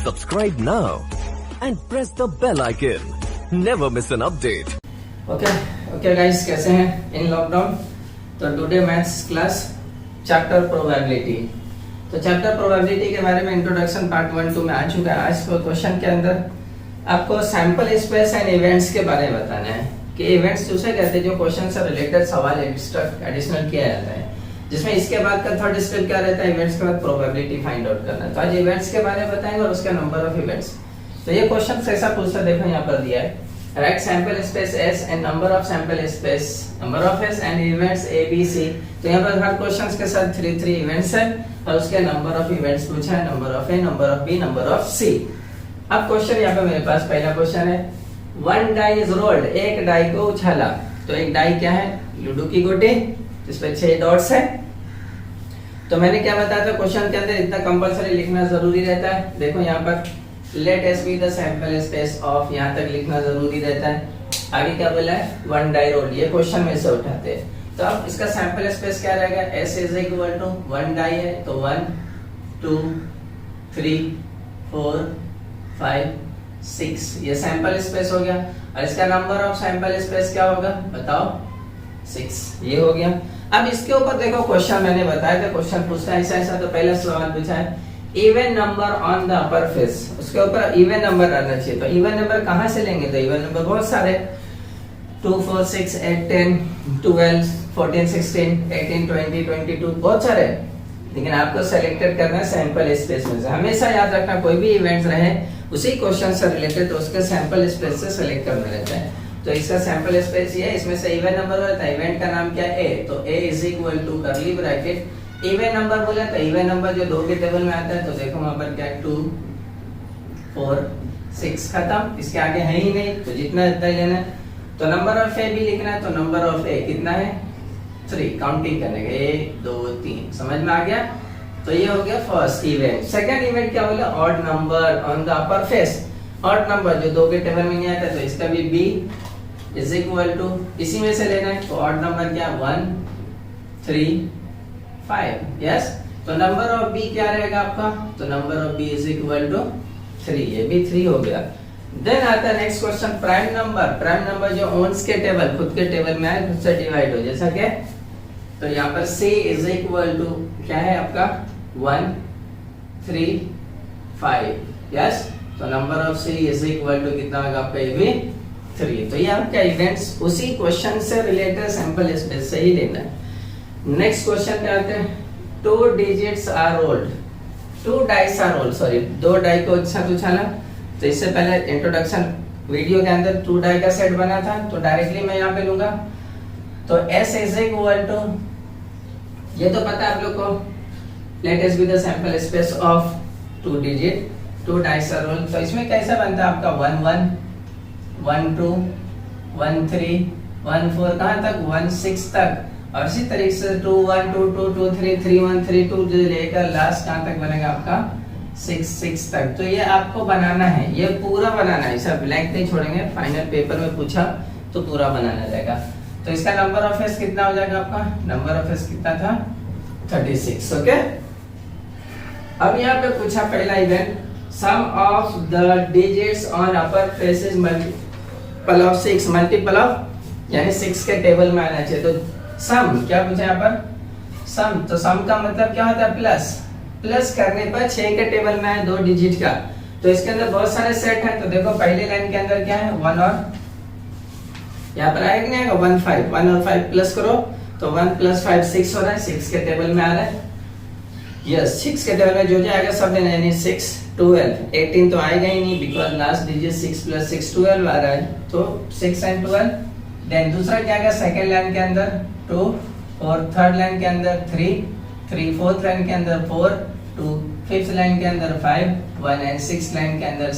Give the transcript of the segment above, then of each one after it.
Subscribe now and press the bell icon. Never miss an update. Okay guys, कैसे हैं in lockdown. तो today maths class chapter probability. तो chapter probability के बारे में introduction part 1 2 में आ चुका है। आज को क्वेश्चन के अंदर आपको सैंपल स्पेस एंड इवेंट्स के बारे में बताना है कि इवेंट्स उसे कहते हैं जो क्वेश्चन से रिलेटेड सवाल एडिशनल किया जाता है, जिसमें इसके बाद का थर्ड स्टेप क्या रहता है, इवेंट्स के बाद प्रोबेबिलिटी फाइंड आउट करना। तो आज इवेंट्स के बारे में बताएंगे और उसका नंबर ऑफ इवेंट्स। तो ये क्वेश्चन ऐसा पूछता, देखो यहाँ पर दिया है right sample space S and number of sample space number of S and events A B C। तो यहाँ पर हर क्वेश्चंस के साथ 3 इवेंट्स है और उसके नंबर ऑफ इवेंट्स पूछा है, number of A, number of B, number of C। अब क्वेश्चन यहाँ पे मेरे पास पहला क्वेश्चन है, वन डाई इज रोल्ड, एक डाई को उछाला। तो एक डाई क्या है, लूडो की गोटी, इस पे 6 डॉट्स है। तो मैंने क्या बताया था क्वेश्चन के अंदर, इतना कंपलसरी लिखना जरूरी रहता है। देखो यहाँ पर let S be the sample space of, यहाँ तक लिखना जरूरी रहता है। आगे क्या बोला है, वन डाई रोल्ड, ये क्वेश्चन में से उठाते हैं। तो अब इसका सैंपल स्पेस क्या रहेगा, S is equal to one die है तो 1 2 3 4 5 6, ये सैंपल स्पेस हो गया। और इसका नंबर ऑफ सैंपल स्पेस क्या होगा बताओ, 6, ये हो गया। अब इसके ऊपर देखो क्वेश्चन मैंने बताया था, क्वेश्चन पूछता है ऐसा। तो पहला सवाल पूछा है even number on the upper face, उसके ऊपर इवन नंबर रहना चाहिए। तो इवन नंबर कहां से लेंगे, तो इवन नंबर बहुत सारे 2 4 6 8 10 12 14 16 18 20 22 बहुत सारे, लेकिन आपको सेलेक्टेड करना है सैंपल स्पेस में से। हमेशा याद रखना कोई भी इवेंट्स रहे उसी क्वेश्चन से रिलेटेड तो उसके सैंपल स्पेस से सेलेक्ट करना रहता है। तो इसका सैंपल स्पेस ये है, इसमें से इवन नंबर रहता है। इवेंट का नाम क्या है, A। तो A is equal to curly bracket even number बोला, तो इवन नंबर जो 2 के टेबल में आता है। तो देखो वहां पर क्या है 2 4 6 खत्म, इसके आगे है ही नहीं, तो जितना इतना ही लेना है। तो नंबर ऑफ A भी लिखना है, तो नंबर ऑफ A कितना है 3, काउंटिंग करने का 1 2 3, समझ में आ गया। तो ये हो गया फर्स्ट इवेंट। सेकंड इवेंट क्या बोला, odd number on the upper face. Odd number जो 2 के टेबल में नहीं आता, तो इसका भी B इज इक्वल टू इसी में से लेना है। तो ऑड नंबर क्या 1 3 5, यस। तो नंबर ऑफ B क्या रहेगा आपका, तो number of B is equal to 3, ये भी 3 हो गया। देन आता है next question, prime number. Prime number जो ओन्स के टेबल, खुद के टेबल में है, खुद से डिवाइड हो, जैसा कि तो यहाँ पर C इज इक्वल टू क्या है आपका 1 3 5, यस। तो number of C is equal to कितना होगा आपका, ये भी 3। तो ये आपका इवेंट्स उसी क्वेश्चन से रिलेटेड सैंपल स्पेस से ही लेना है। नेक्स्ट क्वेश्चन पे आते हैं, 2 digits are rolled, 2 dice are rolled, sorry 2 die को साथ उछाला। तो इससे पहले इंट्रोडक्शन वीडियो के अंदर 2 डाई का सेट बना था, तो डायरेक्टली मैं यहाँ पे लूंगा। तो S इज इक्वल टू, ये तो पता है आप लोग को, let S be the sample space of 2 digit 2 dice are rolled. तो इसमें कैसा बनता है आपका 1 1 1 2 1 3 1 4, कहाँ तक 1 6 तक। और इसी तरीके से 2 1 2 2 2 3 3 1 3 2 लेकर लास्ट कहाँ तक बनेगा आपका 6 6 तक। तो ये आपको बनाना है, ये पूरा बनाना है, सब ब्लैंक नहीं छोड़ेंगे। फाइनल पेपर में पूछा तो पूरा बनाना रहेगा। तो इसका नंबर ऑफ एस कितना हो जाएगा आपका, नंबर ऑफ एस कितना था 36, ओके। अब यहाँ पे पूछा पहला event, sum of the digits on upper faces multiple of 6, multiple of यानी 6 के टेबल में आना चाहिए। तो सम क्या पूछा यहाँ पर, सम। तो सम का मतलब क्या होता है, प्लस। प्लस करने पर 6 के टेबल में है 2 डिजिट का। तो इसके अंदर बहुत सारे सेट हैं। तो देखो पहले लाइन के अंदर क्या है 1 और यहाँ पर आएगा नहीं आएगा 1 5, 1 और 5 प्लस करो तो 1 + 5 6 हो रहा है, 6 के टेबल में आ रहा है, यस। 6 के टेबल में जो आएगा सब लेना, यानी 6 12 18 तो आएगा ही नहीं, बिकॉज लास्ट डिजिट 6 + 6 12 आ रहा है। तो 6 and 12। देन दूसरा क्या आएगा सेकंड लाइन के अंदर 2 और थर्ड लाइन के अंदर 3 फोर्थ लाइन के अंदर 4 2 फिफ्थ लाइन के अंदर 5 1 एंड 6 लाइन के अंदर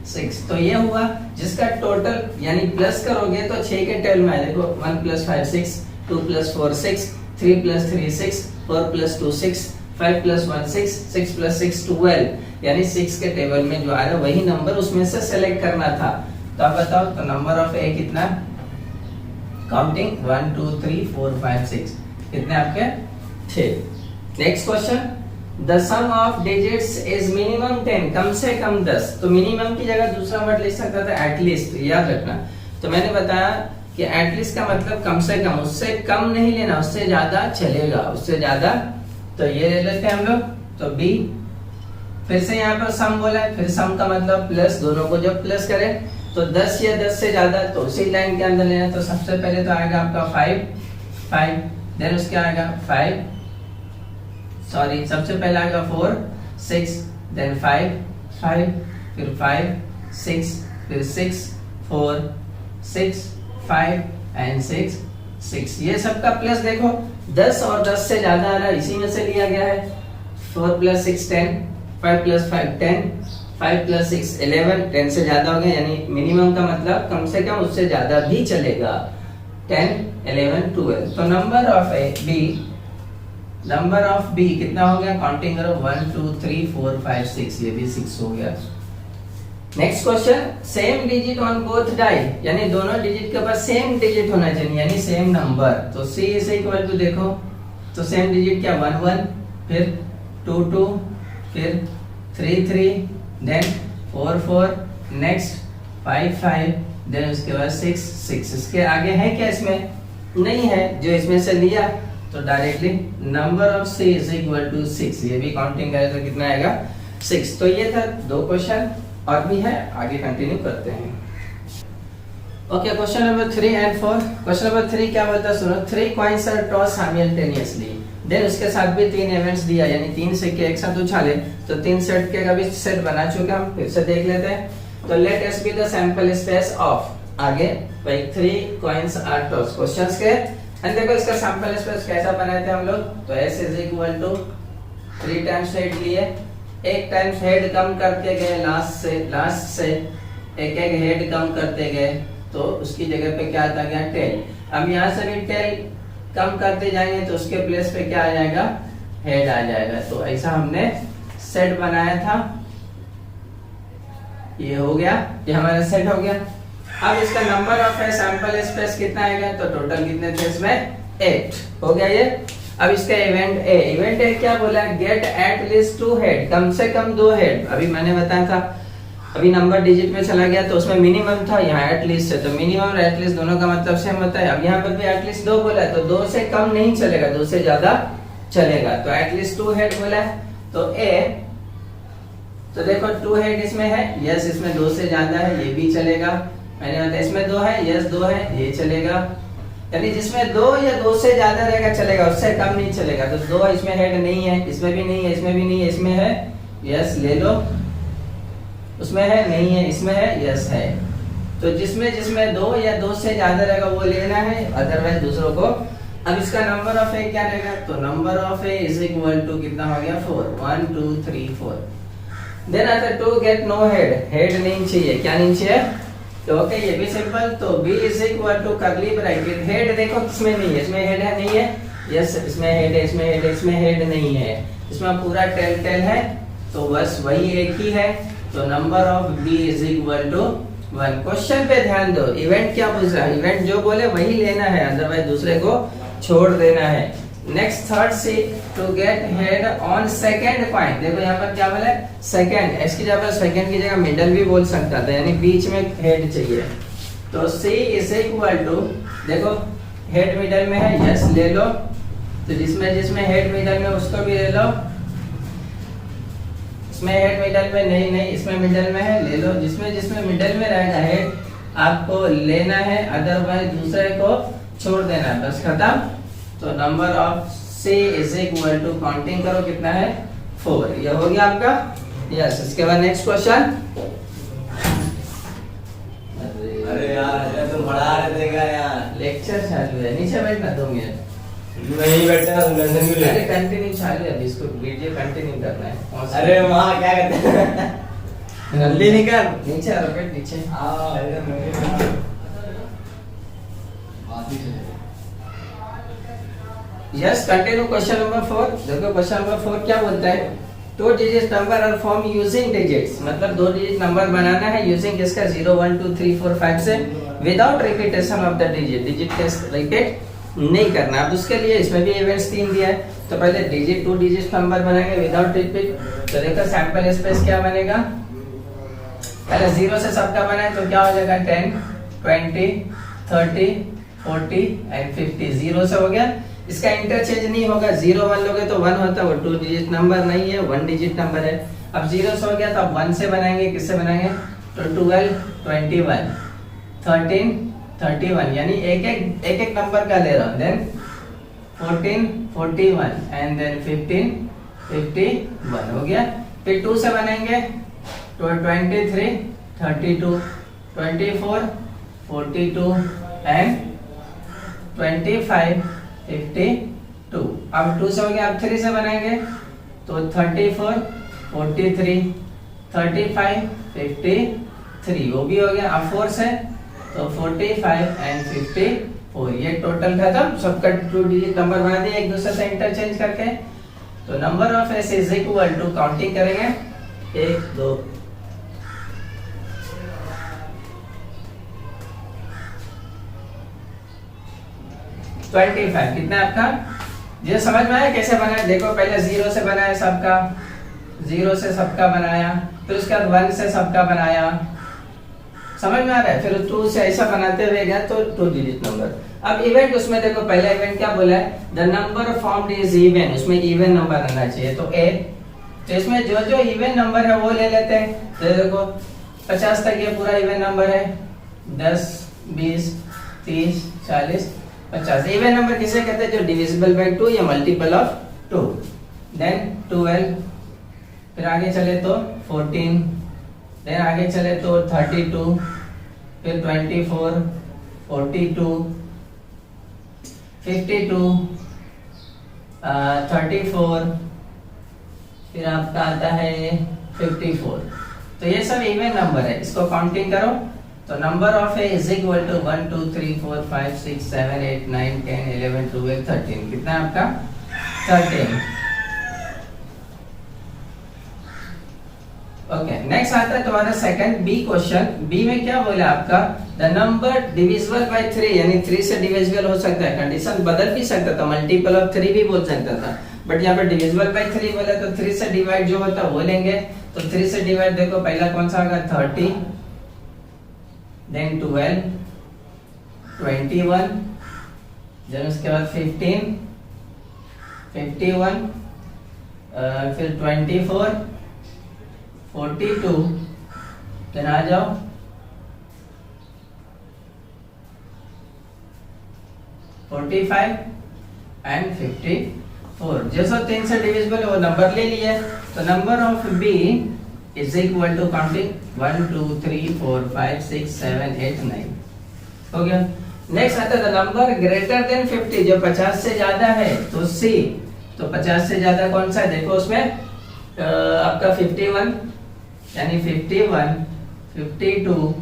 6। तो ये हुआ जिसका टोटल यानी प्लस करोगे तो 6 के टेबल में देखो 1 + 5 6 2 + 4 6 3 + 3 6 4 + 2 6 5 + 1 6 6 + 6 12, यानी 6 के टेबल में जो आ रहा है वही नंबर उसमें से सेलेक्ट करना था। तो आप बताओ, तो नंबर ऑफ A कितना, काउंटिंग 1 2 3 4 5 6, कितने आपके 6। Next question, the sum of digits is minimum 10, कम से कम 10। तो मिनिमम की जगह दूसरा वर्ड लिख सकता था एटलीस्ट, याद रखना। तो मैंने बताया कि एटलीस्ट का मतलब कम से कम, उससे कम नहीं लेना, उससे ज्यादा चलेगा, उससे ज्यादा। तो ये ले लेते हैं हम लोग, तो बी। फिर से यहाँ पर सम बोला है, फिर सम का मतलब प्लस, दोनों को जब प्लस करें तो 10 या 10 से ज्यादा, तो उसी लाइन के अंदर लेना। तो सबसे पहले तो आएगा आपका 5, देन उसके आएगा 5, सॉरी सबसे पहले आएगा 4, 6, देन 5, फिर 5, 6, फिर 6, 4, 6, 5 एंड 6, 6। ये सबका प्लस देखो 10 और 10 से ज्यादा आ रहा है, इसी में से लिया गया है। 4 + 6 10, 5 + 5 10, 5 + 6 11, 10 से ज्यादा हो गया, यानी मिनिमम का मतलब कम से कम, उससे ज्यादा भी चलेगा। 10, 11, 12। तो नंबर ऑफ बी कितना हो गया, काउंटिंग करो 1 2 3 4 5 6, ये भी 6 हो गया। Next question, same digit on both die, यानी दोनों डिजिट के ऊपर सेम डिजिट होना चाहिए, यानी सेम नंबर। तो C इज इक्वल टू, देखो तो सेम डिजिट क्या, 1 1, फिर 2 2, फिर 3 3, देन 4 4, नेक्स्ट 5 5, देन उसके बाद 6 6। इसके आगे है क्या, इसमें नहीं है, जो इसमें से लिया तो directly number of C is equal to 6, ये भी काउंटिंग करें तो कितना आएगा 6। तो ये था 2 क्वेश्चन, और भी है, आगे कंटिन्यू करते हैं। Okay, question number 3 and 4। Question number 3 क्या बोलता है, सुनो। 3 coins are toss simultaneously, then उसके साथ भी 3 इवेंट्स दिया, यानी 3 सिक्के एक साथ उछाले। तो 3 सेट के का भी सेट बना चुके हम, फिर से देख लेते हैं। तो let S be the sample space of, आगे भाई 3 कॉइन्स आर टॉस क्वेश्चंस के, एंड देखो इसका सैंपल स्पेस कैसा बनाए थे हम लोग। तो s is equal to 3 times head लिए, एक टाइम्स हेड कम करते गए, लास्ट से एक हेड कम करते गए, तो उसकी जगह पे क्या आता गया, टेल। अब यहाँ से भी टेल कम करते जाएंगे तो उसके प्लेस पे क्या आ जाएगा, हेड आ जाएगा। तो ऐसा हमने सेट बनाया था, ये हो गया, ये हमारा सेट हो गया। अब इसका नंबर ऑफ सैंपल स्पेस कितना आएगा, तो टोटल कितने थे इसमें, 8 हो गया ये। अब इसका इवेंट ए क्या बोला, गेट एट लीस्ट 2 हेड, कम से कम 2 हेड। अभी मैंने बताया था, अभी नंबर डिजिट में चला गया तो उसमें मिनिमम था, यहाँ एटलीस्ट है, तो मिनिमम और एटलीस्ट दोनों का मतलब सेम होता है। अब यहाँ पर भी एटलीस्ट 2 बोला है, तो 2 से कम नहीं चलेगा, 2 से ज्यादा चलेगा। तो एटलीस्ट 2 हेड बोला है, तो ए, तो देखो 2 हेड इसमें है, यस इसमें 2 से ज्यादा है, ये भी चलेगा। मैंने बताया इसमें 2 है, यस 2 है, ये चलेगा। यानी जिसमें 2 या 2 से ज्यादा रहेगा चलेगा, उससे कम नहीं चलेगा। तो 2 इसमें हेड नहीं है, इसमें भी नहीं है, इसमें भी नहीं है, इसमें है, यस ले लो। उसमें है, नहीं है, इसमें है, यस है। तो जिसमें 2 या 2 से ज्यादा रहेगा वो लेना है, अदरवाइज दूसरों को। अब इसका नंबर ऑफ ए क्या रहेगा, तो number of A is equal to कितना हो गया, 4, 1 2 3 4। देन आता 2 गेट नो हेड, हेड नहीं चाहिए, क्या नहीं चाहिए, तो ओके ये भी सिंपल। तो b is equal to curly bracket, head देखो किसमें नहीं है, इसमें हेड है, नहीं है, यस इसमें हेड है, इसमें हेड है, इसमें हेड नहीं है, इसमें पूरा टेल है, तो बस वही एक ही है। तो number of b is equal to 1। Question पे ध्यान दो, इवेंट क्या पूछ रहा है, इवेंट जो बोले वही लेना है, अदरवाइज दूसरे को छोड़ देना है। Next third C, to get head on second coin, देखो यहाँ पर क्या बोला है, सेकंड, इसकी जगह सेकंड की जगह मिडल भी बोल सकता था, यानी बीच में हेड चाहिए। तो C इज इक्वल टू, देखो हेड मिडल में है, यस ले लो। तो जिसमें हेड मिडल में उसको भी ले लो, इसमें हेड मिडल में नहीं, इसमें मिडल में है, ले लो। जिसमें मिडल में रहेगा हेड आपको लेना है, अदरवाइज दूसरे को छोड़ देना है, बस खत्म। तो number of C is equal to, counting करो कितना है, 4, ये हो गया आपका, यस। इसके बाद नेक्स्ट क्वेश्चन। अरे यार तुम पढ़ा रहे थे क्या यार, लेक्चर चालू है, नीचे बैठना 2 मिनट। नहीं बैठा, टेंशन क्यों ले, अरे कंटिन्यू चालू है, अभी इसको वीडियो कंटिन्यू करना है। अरे वहाँ क्या कहते हैं, जल्दी निकल नीचे आ, बैठ नीचे। Yes, continue question number 4। देखो क्वेश्चन नंबर 4 क्या बोलता है, 2 digit number are form using digits, मतलब 2 डिजिट नंबर बनाना है यूजिंग किसका, 0 1 2 3 4 5 से, without repetition of the digit, digit के रिपीट नहीं करना। अब उसके लिए इसमें भी इवेंट्स 3 दिया है, तो पहले डिजिट 2 डिजिट नंबर बनाएंगे विदाउट रिपीट। तो देखो सैंपल स्पेस क्या बनेगा, पहले 0 से सबका बनाए तो क्या हो जाएगा 10 20 30 40 एंड 50। 0 से हो गया, इसका इंटरचेंज नहीं होगा, 0 1 लोगे तो 1 होता है, वो 2 डिजिट नंबर नहीं है, 1 डिजिट नंबर है। अब 0 से हो गया तो अब 1 से बनाएंगे, किससे बनाएंगे, तो 12 21 13 31, यानी एक नंबर का ले रहा हूं। देन 14 41 एंड देन 15 51 हो गया। फिर 2 से बनाएंगे तो 23 32 24 42 एंड 25 52। अब 2 से हो गया, अब 3 से बनाएंगे तो 34 43 35 53 वो भी हो गया। अब 4 से तो 45 एंड 54। ये टोटल खत्म, सबका 2 डिजिट नंबर बना दिए एक दूसरे से इंटरचेंज करके। तो number of S is equal to, counting करेंगे 1 2 25। कितना है आपका, ये समझ में आया कैसे बनाया। देखो पहले 0 से बनाया सबका, 0 से सबका बनाया, फिर उसके बाद 1 से सबका बनाया, समझ में आ रहा है। फिर 2 से ऐसा बनाते हुए गया तो 2 डिजिट नंबर। अब इवेंट, उसमें देखो पहला इवेंट क्या बोला है, the number formed is even, उसमें इवन नंबर रहना चाहिए तो ए। तो इसमें जो जो इवन नंबर है वो ले लेते हैं। तो देखो 50 तक ये पूरा इवन नंबर है, 10 20 30 40 50। इवन नंबर किसे कहते हैं, जो डिविजिबल बाय 2 या मल्टीपल ऑफ 2। देन 12, फिर आगे चले तो 14, देन आगे चले तो 32, फिर 24 42 52 34, फिर आपका आता है 54। तो ये सब इवन नंबर है, इसको काउंटिंग करो। तो number of A is equal to 1 2 3 4 5 6 7 8 9 10 11 12 13। कितना है आपका 13। ओके, नेक्स्ट आता है तुम्हारा सेकंड बी क्वेश्चन। बी में क्या बोला आपका, द नंबर डिविजिबल बाय 3, यानी 3 से डिविजिबल हो सकता है। कंडीशन बदल भी सकता था, मल्टीपल ऑफ 3 भी बोल सकता था, बट यहाँ पर डिविजिबल बाय 3 बोला तो 3 से डिवाइड जो होता है वो लेंगे। तो 3 से डिवाइड देखो पहला कौन सा होगा 30, देन 12 21, देन उसके बाद 15 51, फिर 24 42, देन आ जाओ 45 एंड 54। जैसा 3 से डिविजिबल है वो नंबर ले लिए। तो number of B is equal to counting 1 2 3 4 5 6 7 8 9 हो गया। नेक्स्ट आता है नंबर ग्रेटर देन 50, जो 50 से ज्यादा है तो सी। तो 50 से ज्यादा कौन सा है, देखो उसमें आपका 51, यानी 51 52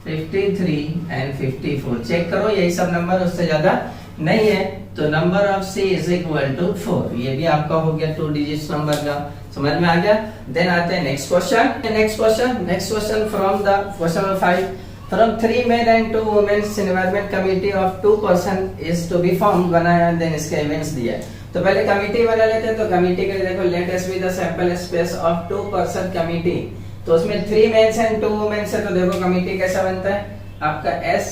53 एंड 54। चेक करो यही सब नंबर उससे ज्यादा नहीं है। तो number of C is equal to 4। ये भी आपका हो गया 2 डिजिट्स नंबर का, समझ में आ गया। देन आते हैं next question. Next question from the question number 5। From 3 men and 2 women, environment committee of 2 person is to be formed बनाया, देन इसके इवेंट्स दिया है। तो पहले कमिटी बना लेते हैं। तो कमिटी के लिए देखो late us be the sample space of 2 person committee. तो उसमें 3 मेंस एंड 2 वुमेन्स है। तो देखो कमिटी कैसा बनता है आपका S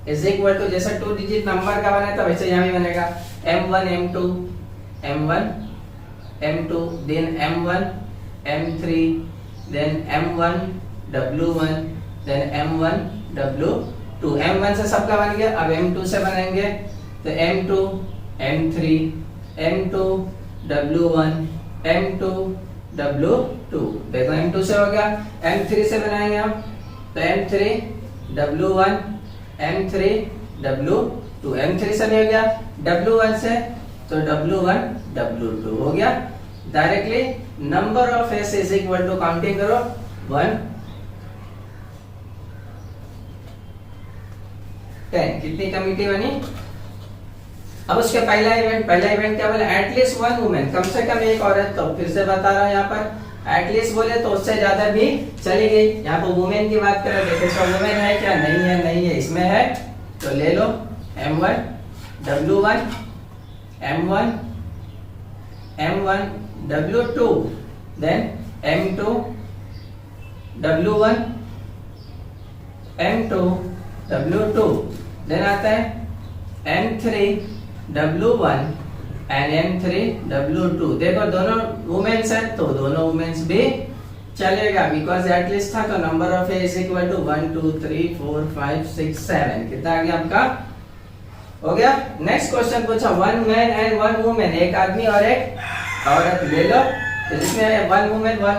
इज इक्वल टू, जैसा 2 डिजिट नंबर का बना था वैसे यहाँ भी बनेगा M1 M2 M1 M2, then M1 M3, then M1 W1, then M1 W2। M1 से सबका बन गया। अब M2 से बनाएंगे तो M2 M3 M2 W1 M2 W2। देखो M2 से हो गया। M3 से बनाएंगे हम तो M3 W1 M3 W2। M3 से नहीं हो गया, W1 से तो W1 W2 हो गया। Directly number of S is equal to, counting करो 1 10। कितनी कमिटी बनी। अब उसके पहला इवेंट क्या बोला, एटलीस्ट 1 वुमेन, कम से कम एक औरत। तो फिर से बता रहा हूं यहाँ पर एटलीस्ट बोले तो उससे ज्यादा भी चली गई। यहाँ पर वुमेन की बात करें, देखो वुमेन है क्या, नहीं है इसमें है तो ले लो M1 W1 M1 M1 W2 then M2 W1 M2 W2 then आता है M3 W1 and M3 W2। देखो दोनों वुमेन्स हैं तो दोनों वुमेन्स भी चलेगा बिकॉज एटलीस्ट था। तो number of A is equal to 1 2 3 4 5 6 7। कितना आ गया आपका? हो गया। नेक्स्ट क्वेश्चन पूछा, one man and one women, एक आदमी और एक औरत ले लो। तो जिसमें वन वुमेन वन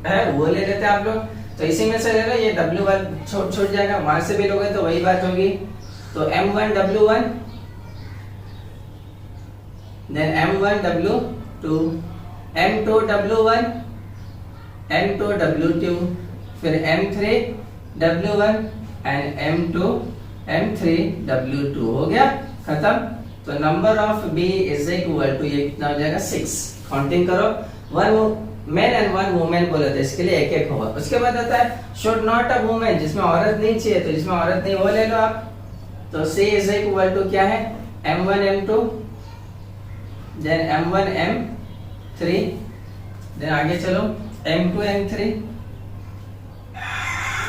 है वो ले लेते हैं आप लोग। तो इसी में से ले लो, ये W1 छूट जाएगा, वहां से भी लोगे तो वही बात होगी। तो M1 W1 then M1 W2 M2 W1 M2 W2 फिर M3 W1 and M2 M3 W2। हो गया, खत्म। तो number of B is equal to, ये कितना हो जाएगा 6। काउंटिंग करो, one man and one women बोले थे, इसके लिए एक एक होगा। उसके बाद आता है शुड नॉट अ वुमेन, जिसमें औरत नहीं चाहिए, तो जिसमें औरत नहीं वो ले लो आप। तो C इज इक्वल टू क्या है? M1 M2 then M1 M3 then आगे चलो M2 M3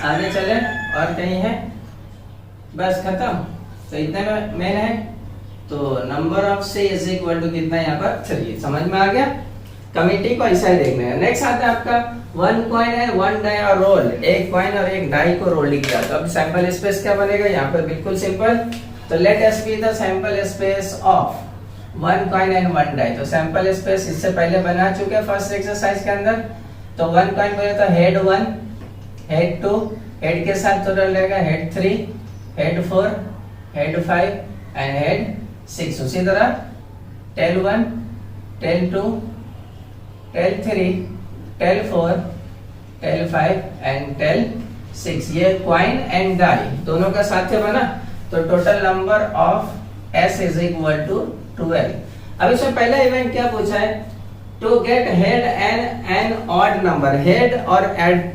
आगे चले और कहीं है, बस खत्म। तो इतने में मैन है, तो number of C is equal to कितना यहाँ पर 3। समझ में आ गया? कमिटी को ऐसा ही देखना है। नेक्स्ट आता है आपका one coin and one die और रोल, एक कॉइन और एक डाई को रोल लिख दिया। तो अब सैंपल स्पेस क्या बनेगा यहाँ पर? बिल्कुल सिंपल। तो let us be the sample space of one coin and one die. तो सैंपल स्पेस इससे पहले बना चुके हैं फर्स्ट एक्सरसाइज के अंदर। तो वन कॉइन बोले तो हेड 1 हेड 2, हेड के साथ टोटल रहेगा head 3 head 4 head 5 and head 6। उसी तरह tail 1 tail 2 tail 3 tail 4 tail 5 and tail 6। ये कॉइन एंड डाई दोनों का साथ बना। तो total number of S is equal to 12। अब इसमें पहला इवेंट क्या पूछा है? To get head and an odd number, head और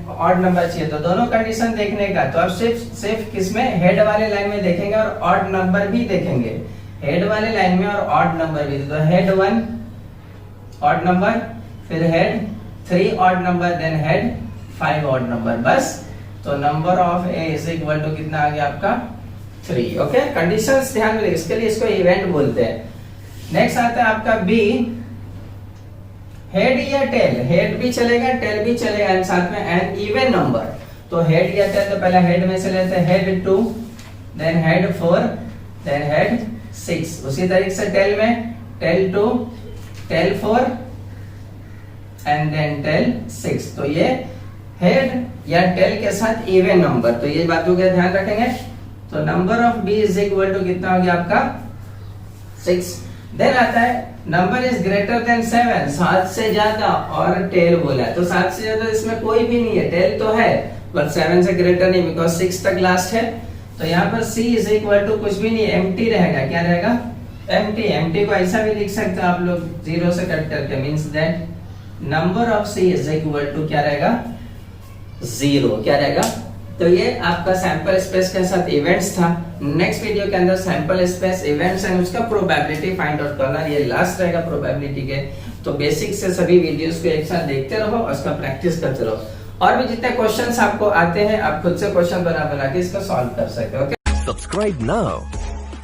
ऑड नंबर चाहिए। तो दोनों कंडीशन देखने का, तो अब सिर्फ किसमें? हेड वाले लाइन में देखेंगे और ऑड नंबर भी देखेंगे। हेड वाले लाइन में और ऑड नंबर भी। तो हेड 1 ऑड नंबर, फिर head 3 odd number, then head 5 odd number, बस। तो number of A is equal to कितना आ गया आपका? 3। ओके, कंडीशंस ध्यान में, इसके लिए इसको इवेंट बोलते हैं। नेक्स्ट आता है आपका B, हेड या टेल, हेड भी चलेगा टेल भी चलेगा एंड साथ में एन इवन नंबर। तो हेड या टेल, तो पहले हेड में से लेते हैं head 2 then head 4 then head 6। उसी तरीके से टेल में tail 2 tail 4 and then tail 6। तो ये हेड या टेल के साथ इवन नंबर, तो ये बातों का ध्यान रखेंगे। तो number of B is equal to कितना हो गया आपका? 6। देन आता है नंबर इज ग्रेटर देन 7, 7 से ज्यादा, और टेल बोला है। तो 7 से ज्यादा इसमें कोई भी नहीं है, टेल तो है पर 7 से ग्रेटर नहीं, बिकॉज 6 तक लास्ट है। तो यहाँ पर C इज इक्वल टू कुछ भी नहीं, एम्प्टी रहेगा। क्या रहेगा? एम्प्टी। एम्प्टी को ऐसा भी लिख सकते हो आप लोग 0 से कट करके, means that number of C is equal to क्या रहेगा? 0। क्या रहेगा? तो ये आपका सैंपल स्पेस के साथ इवेंट्स था। नेक्स्ट वीडियो के अंदर सैंपल स्पेस इवेंट्स एंड उसका प्रोबेबिलिटी फाइंड आउट करना, ये लास्ट रहेगा प्रोबेबिलिटी के। तो बेसिक से सभी वीडियोस को एक साथ देखते रहो और उसका प्रैक्टिस करते रहो। और भी जितने क्वेश्चंस आपको आते हैं आप खुद से क्वेश्चन बना के इसको सॉल्व कर सकते हो। Subscribe now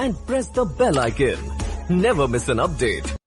and press the bell icon. Never miss an update.